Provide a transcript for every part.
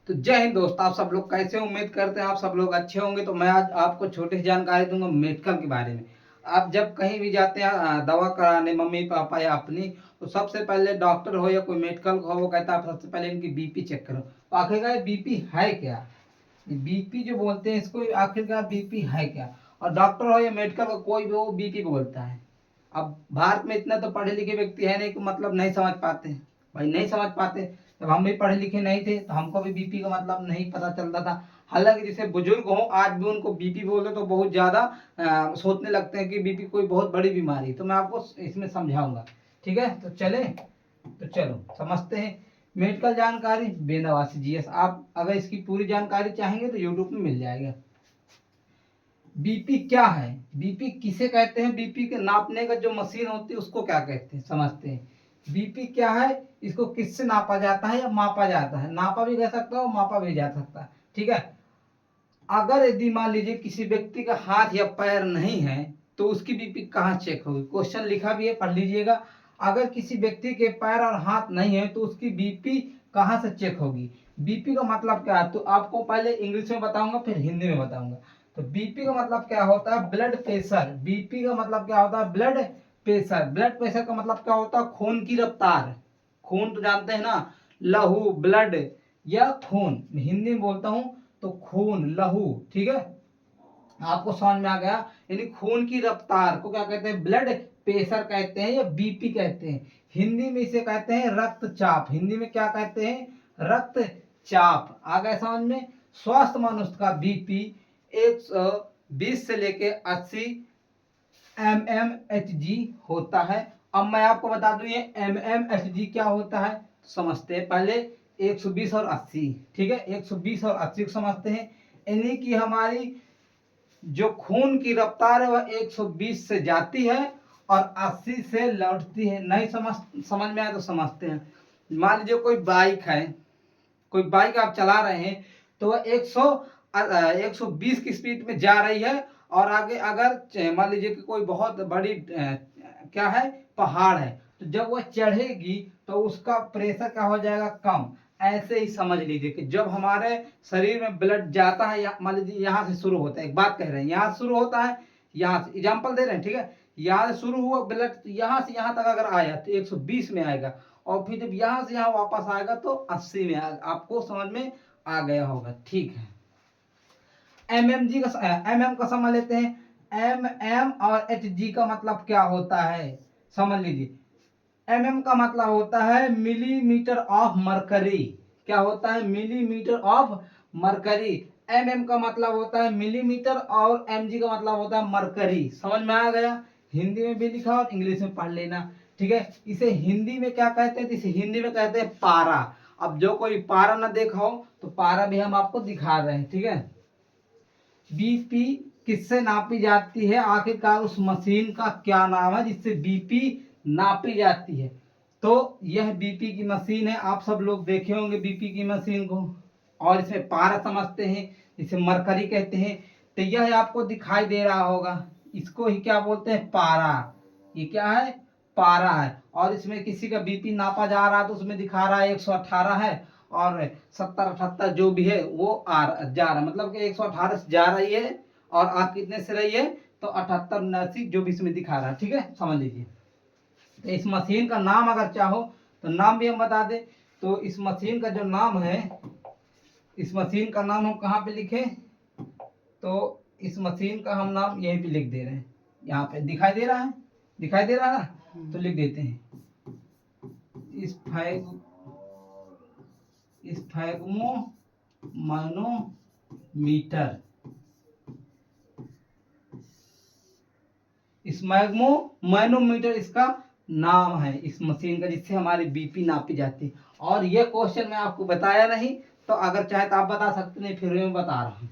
तो जय हिंद दोस्त, आप सब लोग कैसे हो? उम्मीद करते हैं आप सब लोग अच्छे होंगे। तो मैं आज आपको छोटी सी जानकारी दूंगा मेडिकल के बारे में। आप जब कहीं भी जाते हैं दवा कराने, मम्मी पापा या अपनी, तो सबसे पहले डॉक्टर हो या कोई मेडिकल हो, वो कहता है आप सबसे पहले इनकी बीपी चेक करो। तो आखिरकार बीपी है क्या? बीपी जो बोलते हैं इसको, आखिरकार बीपी है क्या? और डॉक्टर हो या मेडिकल का कोई भी हो, बीपी बोलता है। अब भारत में इतना तो पढ़े लिखे व्यक्ति है नहीं कि मतलब नहीं समझ पाते। भाई नहीं समझ पाते। जब हम भी पढ़े लिखे नहीं थे तो हमको भी बीपी का मतलब नहीं पता चलता था। हालांकि जैसे बुजुर्ग हो, आज भी उनको बीपी बोले तो बहुत ज्यादा सोचने लगते हैं कि बीपी कोई बहुत बड़ी बीमारी। तो मैं आपको इसमें समझाऊंगा। ठीक है, तो चले, तो चलो समझते हैं। मेडिकल जानकारी बेनवासी जीएस। आप अगर इसकी पूरी जानकारी चाहेंगे तो यूट्यूब में मिल जाएगा। बीपी क्या है, बीपी किसे कहते हैं, बीपी के नापने का जो मशीन होती है उसको क्या कहते हैं, समझते हैं। बीपी क्या है, इसको किससे नापा जाता है या मापा जाता है? नापा भी कह सकता हो, मापा भी जा सकता है। ठीक है, अगर यदि मान लीजिए किसी व्यक्ति का हाथ या पैर नहीं है तो उसकी बीपी कहाँ चेक होगी? क्वेश्चन लिखा भी है, पढ़ लीजिएगा। अगर किसी व्यक्ति के पैर और हाथ नहीं है तो उसकी बीपी कहाँ से चेक होगी? बीपी का मतलब क्या है तो आपको पहले इंग्लिश में बताऊंगा, फिर हिंदी में बताऊंगा। तो बीपी का मतलब क्या होता है? Blood pressure. बीपी का मतलब क्या होता है? Blood pressure. ब्लड प्रेशर का मतलब क्या होता है? खून की रफ्तार। खून तो जानते हैं ना, लहू, ब्लड या खून। हिंदी में बोलता हूं तो खून, लहू। ठीक है, आपको समझ में आ गया। यानी खून की रफ्तार को क्या कहते हैं? ब्लड प्रेशर कहते हैं या बीपी कहते हैं। हिंदी में इसे कहते हैं रक्तचाप। हिंदी में क्या कहते हैं? रक्तचाप। आ गए समझ में? स्वस्थ मनुष्य का बीपी 120 से लेके 80 mmHg होता है। अब मैं आपको बता दूं ये mmHg क्या होता है, तो समझते हैं पहले। 120 और 80, ठीक है, 120 और 80 को समझते हैं। यानी कि हमारी जो खून की रफ्तार है वह 120 से जाती है और 80 से लौटती है। नहीं समझ में आया तो समझते हैं। मान लीजिए कोई बाइक है, कोई बाइक आप चला रहे हैं तो वह 120 की स्पीड में जा रही है, और आगे अगर मान लीजिए कि कोई बहुत बड़ी क्या है, पहाड़ है, तो जब वह चढ़ेगी तो उसका प्रेशर क्या हो जाएगा? कम। ऐसे ही समझ लीजिए कि जब हमारे शरीर में ब्लड जाता है, या मान लीजिए यहाँ से शुरू होता है, एक बात कह रहे हैं, यहाँ से शुरू होता है, यहाँ से एग्जाम्पल दे रहे हैं, ठीक है, यहाँ से शुरू हुआ ब्लड, तो यहाँ से यहाँ तक अगर आया तो 120 में आएगा, और फिर जब यहाँ से यहाँ वापस आएगा तो 80 में आएगा। आपको समझ में आ गया होगा, ठीक है। एमएम का समझ लेते हैं। एम और एच जी का मतलब क्या होता है, समझ लीजिए। एमएम का मतलब होता है मिलीमीटर ऑफ मरकरी। क्या होता है? Millimetre of mercury. एमएम का मतलब होता है मिलीमीटर, और एमजी का मतलब होता है मरकरी। समझ में आ गया? हिंदी में भी लिखा और इंग्लिश में पढ़ लेना। ठीक है, इसे हिंदी में क्या कहते हैं? इसे हिंदी में कहते हैं पारा। अब जो कोई पारा ना देखा हो तो पारा भी हम आपको दिखा रहे हैं। ठीक है, बीपी किससे नापी जाती है? आखिरकार उस मशीन का क्या नाम है जिससे बीपी नापी जाती है? तो यह बीपी की मशीन है। आप सब लोग देखे होंगे बीपी की मशीन को, और इसमें पारा समझते हैं, इसे मरकरी कहते हैं। तो यह आपको दिखाई दे रहा होगा, इसको ही क्या बोलते हैं? पारा। ये क्या है? पारा है। और इसमें किसी का बीपी नापा जा रहा है तो उसमें दिखा रहा है 118 है, और 70-78 जो भी है वो जा रहा है, मतलब कि 118 से जा रही है, और आप कितने से रही है तो 78-79 जो भी इसमें दिखा रहा है। ठीक है, समझ लीजिए। तो इस मशीन का नाम अगर चाहो तो नाम भी हम बता दें। तो इस मशीन का जो नाम है, इस मशीन का नाम हम कहाँ पे लिखे? तो इस मशीन का हम नाम यहीं पे लिख दे रहे हैं। यहाँ पे दिखाई दे रहा है, दिखाई दे रहा है, तो लिख देते हैं स्फैग्मो मैनोमीटर। स्मैग्मो मैनोमीटर इसका नाम है, इस मशीन का, जिससे हमारी बीपी नापी जाती है। और ये क्वेश्चन मैं आपको बताया नहीं, तो अगर चाहे तो आप बता सकते, नहीं फिर मैं बता रहा हूँ।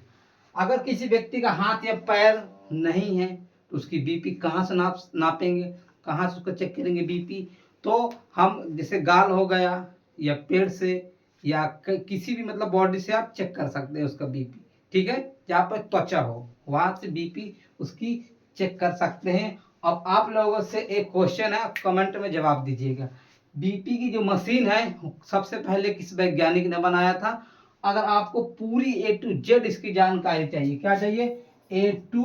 अगर किसी व्यक्ति का हाथ या पैर नहीं है तो उसकी बीपी कहाँ से नापेंगे, कहाँ से उसका चेक करेंगे बीपी? तो हम जैसे गाल हो गया, या पेट से, या किसी भी मतलब बॉडी से आप चेक कर सकते हैं उसका बीपी। ठीक है, जहाँ पर त्वचा हो वहां से बीपी उसकी चेक कर सकते हैं। अब आप लोगों से एक क्वेश्चन है, कमेंट में जवाब दीजिएगा। बीपी की जो मशीन है सबसे पहले किस वैज्ञानिक ने बनाया था, अगर आपको पूरी A to Z इसकी जानकारी चाहिए, क्या चाहिए, A to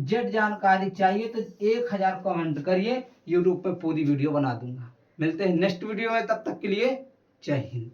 Z जानकारी चाहिए, तो 1000 कमेंट करिए, यूट्यूब पे पूरी वीडियो बना दूंगा। मिलते हैं नेक्स्ट वीडियो में, तब तक के लिए जय हिंद।